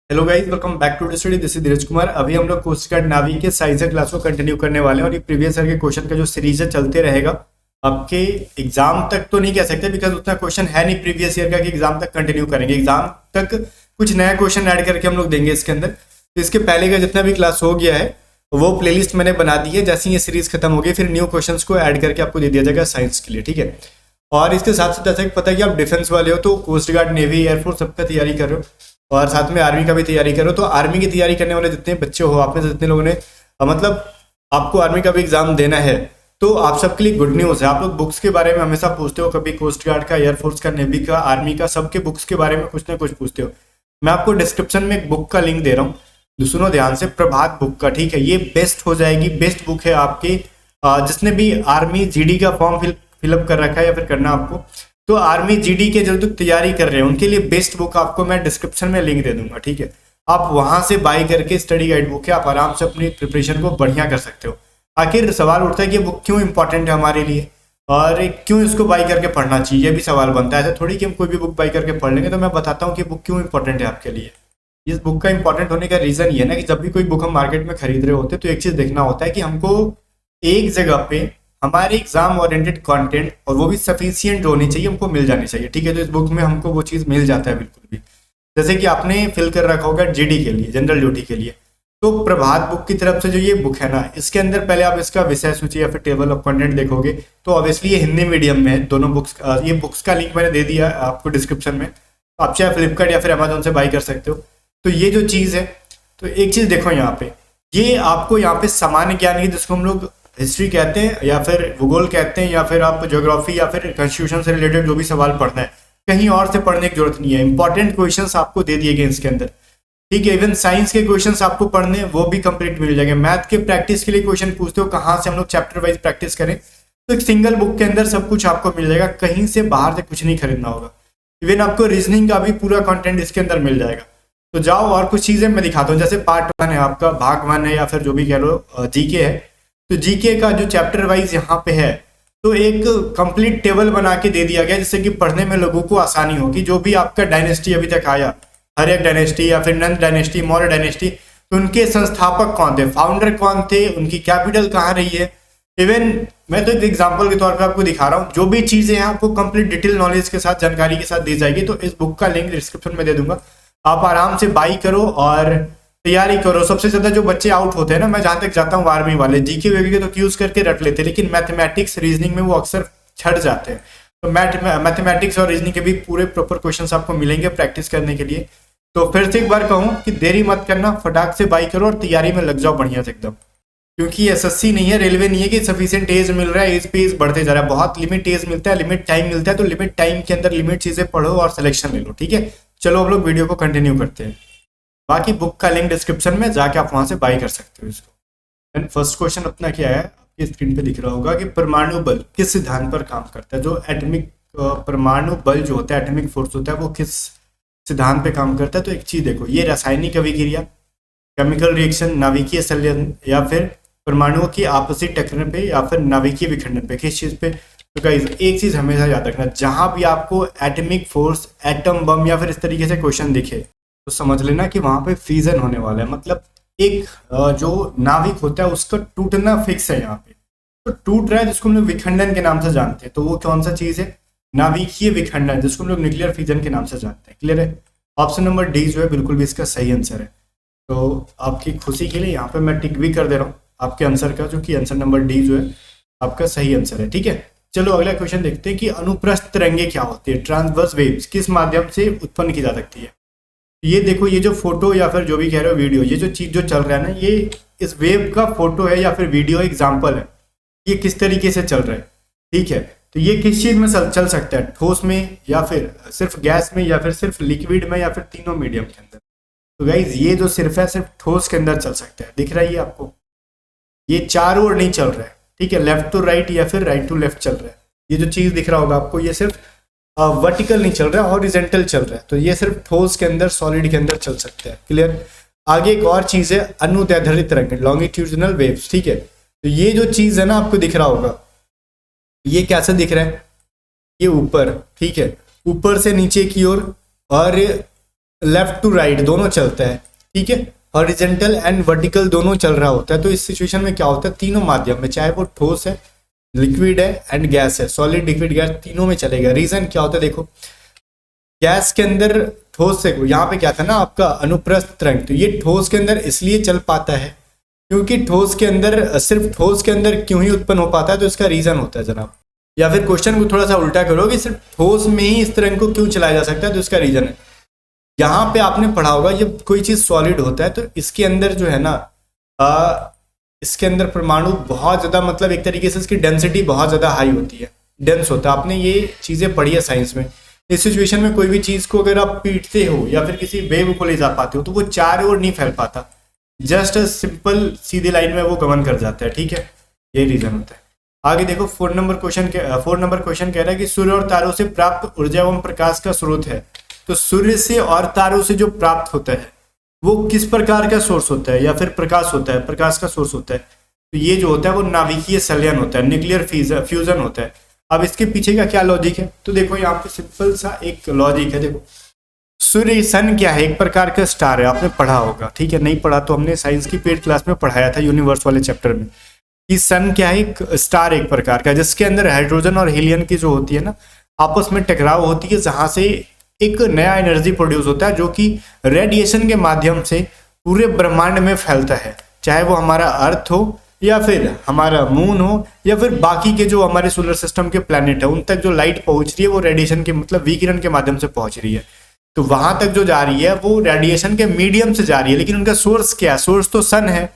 Hello guys, welcome back to study. This is Dheeraj Kumar. अभी हम लोग कोस्ट गार्ड नावी के साइंस क्लास को कंटिन्यू करने वाले हैं और ये प्रीवियस ईयर के क्वेश्चन का जो सीरीज है चलते रहेगा। आपके एग्जाम तक तो नहीं कह सकते बिकॉज उतना क्वेश्चन है नहीं प्रीवियस ईयर का कि एग्जाम तक कंटिन्यू करेंगे। एग्जाम तक कुछ नया क्वेश्चन ऐड करके हम लोग देंगे इसके अंदर। तो इसके पहले का जितना भी क्लास हो गया है वो प्लेलिस्ट मैंने बना दी है। जैसे ही ये सीरीज खत्म होगी फिर न्यू क्वेश्चंस को ऐड करके आपको दे दिया जाएगा साइंस के लिए, ठीक है। और इसके साथ साथ जैसे कि पता है कि आप डिफेंस वाले हो तो कोस्ट गार्ड, नेवी, एयरफोर्स सबका तैयारी कर रहे हो और साथ में आर्मी का भी तैयारी करो। तो आर्मी की तैयारी करने वाले जितने बच्चे हो, आप में से जितने लोगों ने मतलब आपको आर्मी का भी एग्जाम देना है, तो आप सबके लिए गुड न्यूज़ है। आप लोग बुक्स के बारे में हमेशा पूछते हो, कभी कोस्ट गार्ड का, एयरफोर्स का, नेवी का, आर्मी का, सबके बुक्स के बारे में कुछ ना कुछ पूछते हो। मैं आपको डिस्क्रिप्शन में एक बुक का लिंक दे रहा हूँ, सुनो ध्यान से, प्रभात बुक का, ठीक है। ये बेस्ट हो जाएगी, बेस्ट बुक है आपकी। जिसने भी आर्मी जीडी का फॉर्म फिलअप कर रखा है या फिर करना आपको, तो आर्मी जीडी के जो तैयारी कर रहे हैं उनके लिए बेस्ट बुक आपको मैं डिस्क्रिप्शन में लिंक दे दूंगा, ठीक है। आप वहां से बाय करके स्टडी गाइड बुक है, आप आराम से अपनी प्रिपरेशन को बढ़िया कर सकते हो। आखिर सवाल उठता है कि ये बुक क्यों इंपॉर्टेंट है हमारे लिए और क्यों इसको बाय करके पढ़ना चाहिए, ये भी सवाल बनता है। ऐसा थोड़ी कि हम कोई भी बुक बाय करके पढ़ लेंगे। तो मैं बताता हूँ कि बुक क्यों इंपॉर्टेंट है आपके लिए। इस बुक का इंपॉर्टेंट होने का रीजन ये है ना कि जब भी कोई बुक हम मार्केट में खरीद रहे होते हैं तो एक चीज देखना होता है कि हमको एक जगह पे हमारे एग्जाम ओरिएंटेड कंटेंट, और वो भी सफिशियंट होनी चाहिए, हमको मिल जानी चाहिए, ठीक है। तो इस बुक में हमको वो चीज़ मिल जाता है बिल्कुल भी। जैसे कि आपने फिल कर रखा होगा जीडी के लिए, जनरल ड्यूटी के लिए, तो प्रभात बुक की तरफ से जो ये बुक है ना, इसके अंदर पहले आप इसका विषय सूची या फिर टेबल ऑफ कंटेंट देखोगे तो ऑब्वियसली ये हिंदी मीडियम में है दोनों बुक्स। ये बुक्स का लिंक मैंने दे दिया आपको डिस्क्रिप्शन में, आप चाहे फ्लिपकार्ट या फिर अमेजोन से बाई कर सकते हो। तो ये जो चीज़ है, तो एक चीज़ देखो यहाँ पे, ये आपको यहाँ पे सामान्य ज्ञान की, जिसको हम लोग हिस्ट्री कहते हैं या फिर भूगोल कहते हैं या फिर आप ज्योग्राफी या फिर कॉन्स्टिट्यूशन से रिलेटेड जो भी सवाल पढ़ना है, कहीं और से पढ़ने की जरूरत नहीं है। इंपॉर्टेंट क्वेश्चंस आपको दे दिए गए इसके अंदर, ठीक है। इवन साइंस के क्वेश्चंस आपको पढ़ने हैं वो भी कंप्लीट मिल जाएंगे। मैथ के प्रैक्टिस के लिए क्वेश्चन पूछते हो कहाँ से हम लोग चैप्टर वाइज प्रैक्टिस करें, तो एक सिंगल बुक के अंदर सब कुछ आपको मिल जाएगा, कहीं से बाहर से कुछ नहीं खरीदना होगा। इवन आपको रीजनिंग का भी पूरा कंटेंट इसके अंदर मिल जाएगा। तो जाओ और कुछ चीजें मैं दिखाता हूँ। जैसे पार्ट 1 है आपका, भाग 1 है या फिर जो भी कह लो, जीके है। तो जीके का जो चैप्टर वाइज यहाँ पे है, तो एक कंप्लीट टेबल बना के दे दिया गया जिससे कि पढ़ने में लोगों को आसानी होगी। जो भी आपका डायनेस्टी अभी तक आया, हर्यक डायनेस्टी या फिर नंद डायनेस्टी, मौर्य डायनेस्टी, तो उनके संस्थापक कौन थे, फाउंडर कौन थे, उनकी कैपिटल कहाँ रही है। इवन मैं तो एक एग्जाम्पल के तौर पर आपको दिखा रहा हूँ, जो भी चीजें हैं आपको कंप्लीट डिटेल नॉलेज के साथ, जानकारी के साथ दी जाएगी। तो इस बुक का लिंक डिस्क्रिप्शन में दे दूंगा, आप आराम से बाई करो और तैयारी करो। सबसे ज्यादा जो बच्चे आउट होते हैं ना, मैं जहां तक जाता हूँ आर्मी वाले, जीके वीके तो यूज करके रख लेते हैं, लेकिन मैथमेटिक्स रीजनिंग में वो अक्सर छट जाते हैं। तो मैथमेटिक्स और रीजनिंग के भी पूरे प्रॉपर क्वेश्चंस आपको मिलेंगे प्रैक्टिस करने के लिए। तो फिर से एक बार कहूँ कि देरी मत करना, फटाक से बाई करो और तैयारी में लग जाओ बढ़िया से एकदम। क्योंकि एसएससी नहीं है, रेलवे नहीं है कि सफिशिएंट एज मिल रहा है, एज पे एज बढ़ते जा रहा है। बहुत लिमिट एज मिलता है, लिमिट टाइम मिलता है। तो लिमिट टाइम के अंदर लिमिट चीजें पढ़ो और सिलेक्शन ले लो, ठीक है। चलो हम लोग वीडियो को कंटिन्यू करते हैं। बाकी बुक का लिंक डिस्क्रिप्शन में जाके आप वहां से बाई कर सकते हो इसको। एंड फर्स्ट क्वेश्चन अपना क्या है, आपकी स्क्रीन पे दिख रहा होगा कि परमाणु बल किस सिद्धांत पर काम करता है। जो एटॉमिक परमाणु बल जो होता है, एटॉमिक फोर्स होता है, वो किस सिद्धांत पे काम करता है। तो एक चीज देखो, ये रासायनिक अभिक्रिया, केमिकल रिएक्शन, नाभिकीय संलयन, या फिर परमाणुओं की आपसी टकराव पे, या फिर नाभिकीय विखंडन पे, किस चीज पे। तो गाइस एक चीज हमेशा याद रखना, जहां भी आपको एटॉमिक फोर्स, एटम बम या फिर इस तरीके से क्वेश्चन दिखे तो समझ लेना कि वहां पे फ्यूजन होने वाला है। मतलब एक जो नाभिक होता है उसका टूटना फिक्स है यहाँ पे, तो टूट रहा है, जिसको हम लोग विखंडन के नाम से जानते हैं। तो वो कौन सा चीज है, नाभिकीय विखंडन, जिसको हम लोग न्यूक्लियर फ्यूजन के नाम से जानते हैं। क्लियर है। ऑप्शन नंबर डी जो है बिल्कुल भी इसका सही आंसर है। तो आपकी खुशी के लिए यहाँ पे मैं टिक भी कर दे रहा हूँ आपके आंसर का, जो कि आंसर नंबर डी जो है आपका सही आंसर है, ठीक है। चलो अगला क्वेश्चन देखते हैं कि अनुप्रस्थ तरंगे क्या होती है, ट्रांसवर्स वेव्स किस माध्यम से उत्पन्न की जा सकती है। ये देखो, ये जो फोटो या फिर जो भी कह रहे हो वीडियो, ये जो चीज जो चल रहा है ना, ये इस वेव का फोटो है या फिर वीडियो एग्जांपल है। ये किस तरीके से चल रहा है, ठीक है। तो ये किस चीज में चल सकता है, ठोस में या फिर सिर्फ गैस में या फिर सिर्फ लिक्विड में या फिर तीनों मीडियम के अंदर। तो गाइज ये जो सिर्फ है सिर्फ ठोस के अंदर चल सकता है। दिख रहा है ये आपको, ये चारों ओर नहीं चल रहा है, ठीक है, लेफ्ट टू राइट या फिर राइट टू लेफ्ट चल रहा है। ये जो चीज दिख रहा होगा आपको, ये सिर्फ वर्टिकल नहीं चल रहा है, हॉरिजॉन्टल चल रहा है। तो ये सिर्फ ठोस के अंदर, सॉलिड के अंदर चल सकता है। क्लियर। आगे एक और चीज है अनुदैर्ध्य तरंग, लॉन्गिट्यूडिनल वेव्स, ठीक है। तो ये जो चीज है ना आपको दिख रहा होगा, ये कैसे दिख रहा है, ये ऊपर, ठीक है, ऊपर से नीचे की ओर, और लेफ्ट टू राइट दोनों चलता है, ठीक है, हॉरिजेंटल एंड वर्टिकल दोनों चल रहा होता है। तो इस सिचुएशन में क्या होता है, तीनों माध्यम में, चाहे वो ठोस है, लिक्विड है एंड गैस है, सॉलिड लिक्विड गैस, तीनों में चलेगा। रीजन क्या होता है, देखो गैस के अंदर ठोस से, यहाँ पे क्या था ना आपका अनुप्रस्थ तरंग, तो ये ठोस के अंदर इसलिए चल पाता है क्योंकि ठोस के अंदर, सिर्फ ठोस के अंदर क्यों ही उत्पन्न हो पाता है, तो इसका रीजन होता है जनाब। या फिर क्वेश्चन को थोड़ा सा उल्टा करो कि सिर्फ ठोस में ही इस तरंग को क्यों चलाया जा सकता है, तो इसका रीजन है, यहाँ पे आपने पढ़ा होगा जब कोई चीज सॉलिड होता है तो इसके अंदर जो है ना इसके अंदर परमाणु बहुत ज्यादा, मतलब एक तरीके से इसकी डेंसिटी बहुत ज्यादा हाई होती है, डेंस होता है। आपने ये चीजें पढ़ी है साइंस में। इस सिचुएशन में कोई भी चीज को अगर आप पीटते हो या फिर किसी वेव को ले जा पाते हो तो वो चारों ओर नहीं फैल पाता, जस्ट सिंपल सीधी लाइन में वो गमन कर जाता है, ठीक है, ये रीजन होता है। आगे देखो 4 नंबर क्वेश्चन कह रहा है कि सूर्य और तारों से प्राप्त ऊर्जा एवं प्रकाश का स्रोत है। तो सूर्य से और तारों से जो प्राप्त होता है वो किस प्रकार का सोर्स होता है या फिर प्रकाश होता है, प्रकाश का सोर्स होता है। तो ये जो होता है वो नाभिकीय संलयन होता है, न्यूक्लियर फ्यूजन होता है। अब इसके पीछे का क्या लॉजिक है, तो देखो यहाँ पे सिंपल सा एक लॉजिक है। देखो सूर्य, सन क्या है, एक प्रकार का स्टार है, आपने पढ़ा होगा, ठीक है, नहीं पढ़ा तो हमने साइंस की पेड क्लास में पढ़ाया था यूनिवर्स वाले चैप्टर में, कि सन क्या है, एक स्टार एक प्रकार का, जिसके अंदर हाइड्रोजन और हीलियम की जो होती है ना आपस में टकराव होती है, जहां से एक नया एनर्जी प्रोड्यूस होता है जो कि रेडिएशन के माध्यम से पूरे ब्रह्मांड में फैलता है, चाहे वो हमारा अर्थ हो या फिर हमारा मून हो या फिर बाकी के जो हमारे सोलर सिस्टम के प्लैनेट है, उन तक जो लाइट पहुंच रही है वो रेडिएशन के, मतलब विकिरण के माध्यम से पहुंच रही है। तो वहां तक जो जा रही है वो रेडिएशन के मीडियम से जा रही है, लेकिन उनका सोर्स क्या है, सोर्स तो सन है,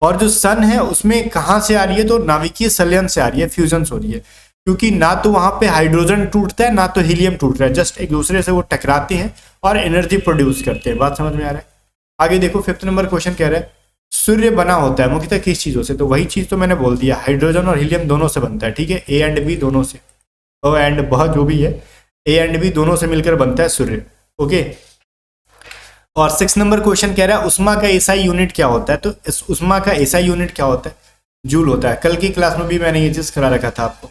और जो सन है उसमें कहाँ से आ रही है, तो नाभिकीय संलयन से आ रही है, फ्यूजन हो रही है, क्योंकि ना तो वहां पे हाइड्रोजन टूटता है ना तो हीलियम टूट रहा है, जस्ट एक दूसरे से वो टकराते हैं और एनर्जी प्रोड्यूस करते हैं। बात समझ में आ रहा है। आगे देखो 5th नंबर क्वेश्चन कह रहा है सूर्य बना होता है मुख्यतः किस चीजों से, तो वही चीज तो मैंने बोल दिया, हाइड्रोजन और हीलियम दोनों से बनता है, ठीक है, ए एंड बी दोनों से, ओ एंड बह जो भी है, ए एंड बी दोनों से मिलकर बनता है सूर्य, ओके। और 6 नंबर क्वेश्चन कह रहा है उष्मा का एसआई यूनिट क्या होता है, तो इस उष्मा का एसआई यूनिट क्या होता है, जूल होता है। कल की क्लास में भी मैंने ये चीज करा रखा था आपको।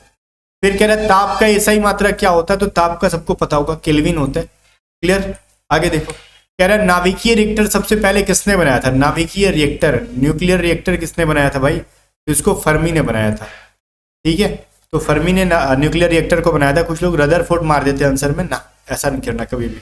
फिर कह रहा है ताप का एसआई मात्रा क्या होता है, तो ताप का सबको पता होगा, केल्विन होता है, क्लियर। आगे देखो कह रहा है नाभिकीय रिएक्टर सबसे पहले किसने बनाया था, नाभिकीय रिएक्टर, न्यूक्लियर रिएक्टर किसने बनाया था भाई, तो इसको फर्मी ने बनाया था, ठीक है। तो फर्मी ने न्यूक्लियर रिएक्टर को बनाया था। कुछ लोग रदरफोर्ड मार देते हैं आंसर में, ना ऐसा नहीं करना कभी भी।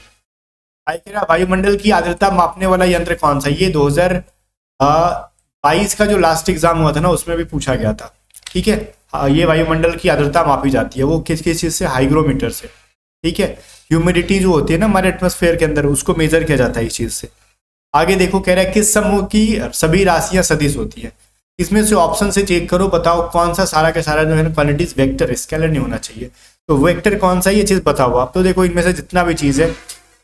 आई कह रहा वायुमंडल की आर्द्रता मापने वाला यंत्र कौन सा, ये 2022 का जो लास्ट एग्जाम हुआ था ना उसमें भी पूछा गया था, ठीक है। ये वायुमंडल की आर्द्रता मापी जाती है, वो किस किस चीज से, हाइग्रोमीटर से, ठीक है। ह्यूमिडिटी जो होती है ना हमारे एटमॉस्फेयर के अंदर, उसको मेजर किया जाता है इस चीज से। आगे देखो कह रहा है किस समूह की सभी राशियां सदिश होती है, इसमें से ऑप्शन से चेक करो, बताओ कौन सा सारा का सारा जो है ना क्वांटिटीज वेक्टर, स्केलर नहीं होना चाहिए, तो वेक्टर कौन सा ये चीज बताओ आप। तो देखो इनमें से जितना भी चीज है,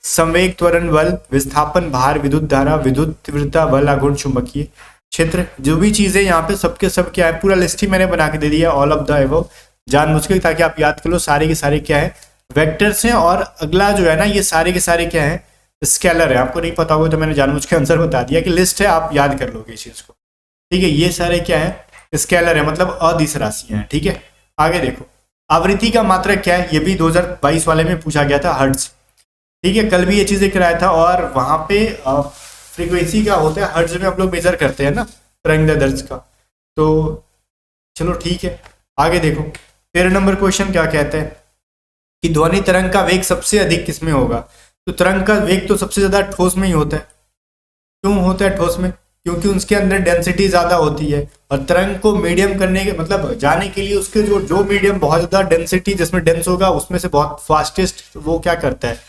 संवेग, त्वरण बल, विस्थापन, भार, विद्युत धारा, विद्युत तीव्रता, बल, आघूर्ण, चुंबकीय क्षेत्र, जो भी चीजें यहाँ पे सबके सब क्या है, पूरा लिस्ट ही मैंने बना के दे दिया, ऑल ऑफ द एबव, जानबूझ के, ताकि आप याद कर लो सारे के सारे क्या है, वेक्टर्स हैं। और अगला जो है ना ये सारे के सारे क्या है, स्केलर है। आपको नहीं पता होगा तो मैंने जानबूझ के आंसर बता दिया कि लिस्ट है, आप याद कर लोगे इस चीज को, ठीक है। ये सारे क्या है, स्केलर है, मतलब अदिश राशियां हैं, ठीक है। आगे देखो आवृत्ति का मात्रक क्या है, ये भी 2022 वाले में पूछा गया था, हर्ट्ज, ठीक है। कल भी ये चीजें कराया था, और वहां पे फ्रीक्वेंसी का होता है, हर्ट्ज में हम लोग मेजर करते हैं ना तरंग दैर्ध्य का, तो चलो ठीक है। आगे देखो 13 नंबर क्वेश्चन क्या कहते हैं कि ध्वनि तरंग का वेग सबसे अधिक किसमें होगा, तो तरंग का वेग तो सबसे ज्यादा ठोस में ही होता है। क्यों होता है ठोस में, क्योंकि उसके अंदर डेंसिटी ज्यादा होती है, और तरंग को मीडियम करने के मतलब जाने के लिए उसके जो मीडियम बहुत ज्यादा डेंसिटी जिसमें डेंस होगा उसमें से बहुत फास्टेस्ट वो क्या करता है,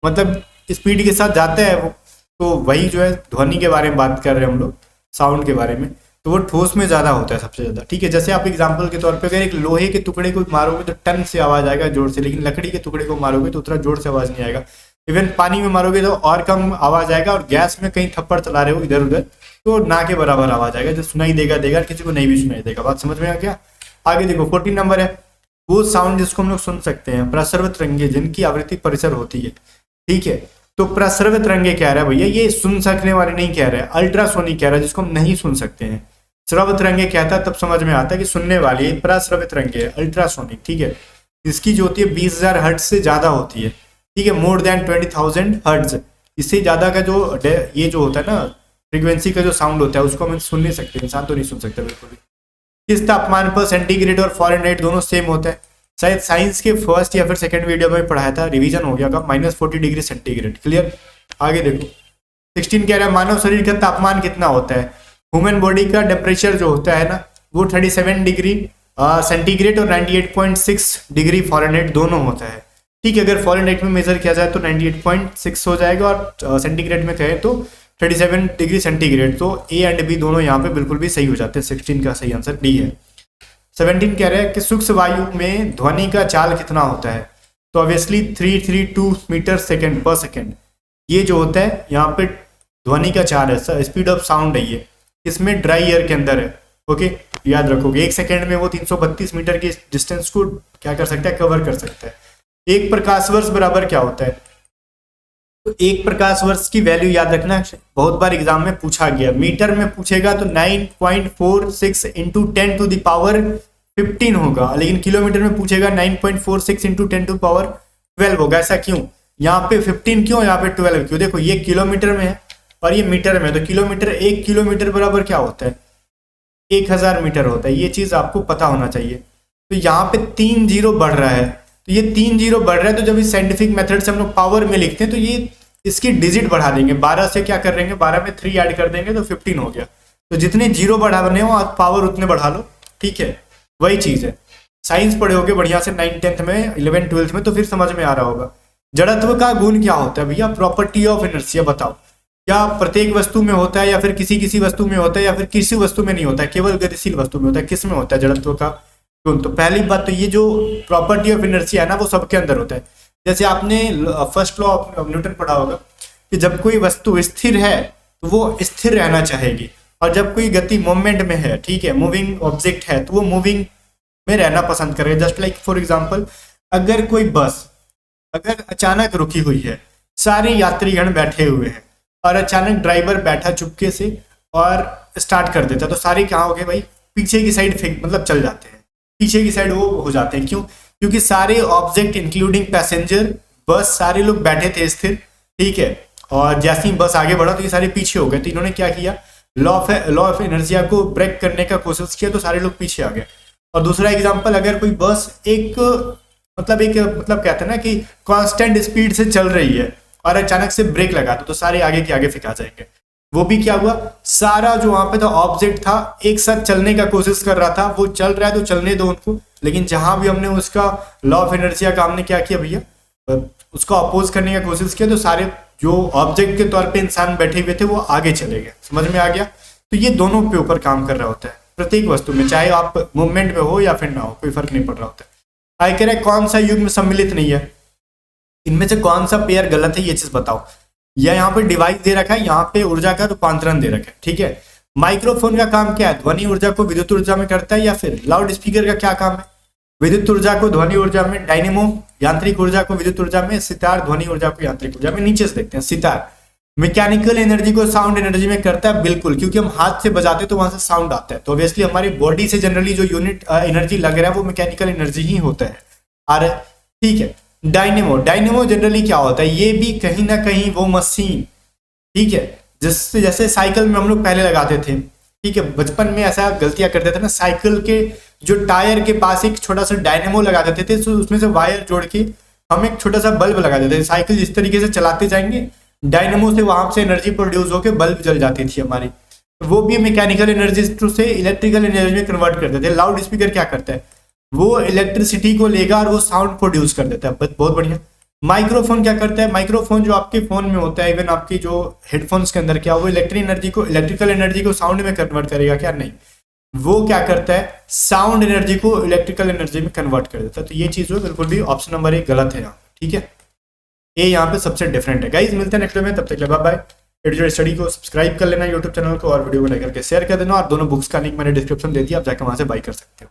मतलब स्पीड के साथ जाता है वो, तो वही जो है ध्वनि के बारे में बात कर रहे हैं हम लोग, साउंड के बारे में, तो वो ठोस में ज्यादा होता है सबसे ज्यादा, ठीक है। जैसे आप एग्जांपल के तौर पे अगर एक लोहे के टुकड़े को मारोगे तो टन से आवाज आएगा जोर से, लेकिन लकड़ी के टुकड़े को मारोगे तो उतना जोर से आवाज नहीं आएगा। इवन पानी में मारोगे तो और कम आवाज आएगा, और गैस में कहीं थप्पड़ चला रहे हो इधर उधर तो ना के बराबर आवाज आएगा, जो सुनाई देगा, किसी को नहीं भी सुनाई देगा। बात समझ में आ गया। आगे देखो 14 नंबर है वो साउंड जिसको हम लोग सुन सकते हैं, प्रसर्व तरंगे, जिनकी आवृत्ति परिसर होती है, ठीक है। तो प्रसर्व तरंगे कह रहा है भैया, ये सुन सकने वाले नहीं कह रहे, अल्ट्रासोनिक कह रहा है, जिसको हम नहीं सुन सकते हैं। श्रव तरंगे कहता है तब समझ में आता है कि सुनने वाली, प्रसर्व तरंगे अल्ट्रासोनिक, ठीक है। इसकी जो होती है 20,000 हर्ट्ज से ज्यादा होती है, ठीक है, मोर देन 20,000 हर्ट्ज। इससे ज़्यादा का जो ये जो होता है ना फ्रीक्वेंसी का जो साउंड होता है उसको हम सुन नहीं सकते, इंसान तो नहीं सुन सकते बिल्कुल भी। किस तापमान पर सेंटीग्रेड और फॉरेनहाइट दोनों सेम होता है? शायद साइंस के फर्स्ट या फिर सेकंड वीडियो में पढ़ाया था, रिवीजन हो गया का, -40 डिग्री सेंटीग्रेड। क्लियर? आगे देखो 16 कह रहा है मानव शरीर का तापमान कितना होता है? ह्यूमन बॉडी का टेम्परेचर जो होता है ना वो 37 डिग्री सेंटीग्रेड और 98.6 डिग्री फॉरेनहाइट दोनों होता है। ठीक है, अगर फॉरेनहाइट में मेजर किया जाए तो 98.6 हो जाएगा और सेंटीग्रेड में कहें तो 37 डिग्री सेंटीग्रेड। तो ए एंड बी दोनों यहाँ पे बिल्कुल भी सही हो जाते हैं। 16 का सही आंसर डी है। 17 कह रहा है कि सूक्ष्म वायु में ध्वनि का चाल कितना होता है? तो ऑब्वियसली 332 मीटर सेकेंड पर सेकेंड। ये जो होता है यहाँ पे ध्वनि का चाल है, स्पीड ऑफ साउंड है ये, इसमें ड्राई एयर के अंदर है। ओके, याद रखोगे 1 सेकेंड में वो 332 मीटर की डिस्टेंस को क्या कर सकता है? कवर कर सकता है। एक प्रकाश वर्ष बराबर क्या होता है? तो एक प्रकाश वर्ष की वैल्यू याद रखना, बहुत बार एग्जाम में पूछा गया। मीटर में पूछेगा तो 9.46 इंटू 10 टू द पावर 15 होगा, लेकिन किलोमीटर में पूछेगा 9.46 इंटू 10 टू पावर 12 होगा। ऐसा क्यों? यहाँ पे 15 क्यों, यहाँ पे 12 क्यों? देखो ये किलोमीटर में है और ये मीटर में है, तो किलोमीटर 1 किलोमीटर बराबर क्या होता है? 1000 मीटर होता है। ये चीज आपको पता होना चाहिए। तो यहाँ पे 3 जीरो बढ़ रहा है, तो ये 3 जीरो बढ़ रहा है, तो जब इस साइंटिफिक मेथड से हम लोग पावर में लिखते हैं तो ये इसकी डिजिट बढ़ा देंगे। 12 से क्या कर देंगे? 12 में 3 ऐड कर देंगे तो 15 हो गया। तो जितने जीरो बढ़ाने हो आप पावर उतने बढ़ा लो। ठीक है, वही चीज है। साइंस पढ़े होगे बढ़िया से 9th 10th में, 11th 12th में, तो फिर समझ में आ रहा होगा। जड़त्व का गुण क्या होता है भैया? Property of inertia. बताओ, क्या प्रत्येक वस्तु में होता है या फिर किसी किसी वस्तु में होता है या फिर किसी वस्तु में नहीं होता है? केवल गतिशील वस्तु में होता है। किस में होता है जड़त्व का गुण? तो पहली बात तो ये जो प्रॉपर्टी ऑफ इनर्शिया है ना वो सबके अंदर होता है। जैसे आपने फर्स्ट लॉ ऑफ न्यूटन पढ़ा होगा कि जब कोई वस्तु स्थिर है तो वो स्थिर रहना चाहेगी, और जब कोई गति मूवमेंट में है, ठीक है, मूविंग ऑब्जेक्ट है, तो वो मूविंग में रहना पसंद करेगा। जस्ट लाइक फॉर एग्जांपल, अगर कोई बस अगर अचानक रुकी हुई है, सारे यात्रीगण बैठे हुए हैं और अचानक ड्राइवर बैठा चुपके से और स्टार्ट कर देता है, तो सारे कहाँ हो गए भाई? पीछे की साइड मतलब चल जाते हैं, पीछे की साइड वो हो जाते हैं। क्यों? क्योंकि सारे ऑब्जेक्ट इंक्लूडिंग पैसेंजर, बस, सारे लोग बैठे थे स्थिर, ठीक है, और जैसे ही बस आगे बढ़ा तो ये सारे पीछे हो गए। तो इन्होंने क्या किया? लॉ ऑफ इनर्शिया को ब्रेक करने का कोशिश किया, तो सारे लोग पीछे आ गए। और दूसरा एग्जांपल, अगर कोई बस एक कहते हैं ना कि कांस्टेंट स्पीड से चल रही है और अचानक से ब्रेक लगा तो सारे आगे के आगे फिका जाएंगे। वो भी क्या हुआ? सारा जो वहां पे था ऑब्जेक्ट था एक साथ चलने का कोशिश कर रहा था, वो चल रहा है तो चलने दो उनको, लेकिन जहां भी हमने उसका लॉ ऑफ इनर्शिया का हमने क्या किया भैया? उसका अपोज करने का कोशिश किया, तो सारे जो ऑब्जेक्ट के तौर पे इंसान बैठे हुए थे वो आगे चले गए। समझ में आ गया? तो ये दोनों पे ऊपर काम कर रहा होता है प्रत्येक वस्तु में, चाहे आप मूवमेंट में हो या फिर ना हो, कोई फर्क नहीं पड़ रहा होता है। आई कह रहा है कौन सा युग में सम्मिलित नहीं है? इनमें से कौन सा पेयर गलत है ये चीज बताओ। या यहाँ पे डिवाइस दे रखा है, यहाँ पे ऊर्जा का रूपांतरण दे रखा है, ठीक है। माइक्रोफोन का काम क्या है? ध्वनि ऊर्जा को विद्युत ऊर्जा में करता है, या फिर लाउड स्पीकर का क्या काम है? विद्युत ऊर्जा को ध्वनि ऊर्जा में, डायनेमो यांत्रिक ऊर्जा को विद्युत ऊर्जा में, सितार ध्वनि ऊर्जा को यांत्रिक ऊर्जा में। नीचे से देखते हैं, सितार मैकेनिकल एनर्जी को साउंड एनर्जी में करता है, बिल्कुल, क्योंकि हम हाथ से बजाते हैं तो वहां से साउंड आता है, तो ऑब्वियसली हमारी बॉडी से जनरली जो यूनिट एनर्जी लग रहा है वो मैकेनिकल एनर्जी ही होता है। और ठीक है, डायनेमो जनरली क्या होता है? ये भी कहीं ना कहीं वो मशीन, ठीक है, जिससे जैसे साइकिल में हम लोग पहले लगाते थे, ठीक है, बचपन में ऐसा गलतियां करते थे ना, साइकिल के जो टायर के पास एक छोटा सा डायनेमो लगा देते थे, तो उसमें से वायर जोड़ के हम एक छोटा सा बल्ब लगा देते थे। साइकिल जिस तरीके से चलाते जाएंगे, डायनेमो से वहां से एनर्जी प्रोड्यूस होकर बल्ब जल जाती थी हमारी, वो भी मैकेनिकल एनर्जी से इलेक्ट्रिकल एनर्जी में कन्वर्ट कर देते हैं। लाउड स्पीकर क्या करता है? वो इलेक्ट्रिसिटी को लेगा और वो साउंड प्रोड्यूस कर देता है। बहुत बढ़िया। माइक्रोफोन क्या करता है? माइक्रोफोन जो आपके फोन में होता है, इवन आपकी जो हेडफोन्स के अंदर, क्या वो इलेक्ट्रिकल एनर्जी को साउंड में कन्वर्ट करेगा? क्या नहीं, वो क्या करता है? साउंड एनर्जी को इलेक्ट्रिकल एनर्जी में कन्वर्ट कर देता है। तो ये चीज जो बिल्कुल भी ऑप्शन नंबर 1 गलत है यहाँ, ठीक है। ये यहाँ पे सबसे डिफरेंट है। गाइस मिलते हैं नेक्स्ट वीडियो में, तब तक बाय बाय। एडुकेट स्टडी को सब्सक्राइब कर लेना यूट्यूब चैनल को, और वीडियो को लाइक करके शेयर कर देना, और दोनों बुक्स का लिंक मैंने डिस्क्रिप्शन दे दिया, आप जाकर वहां से बाय कर सकते हो।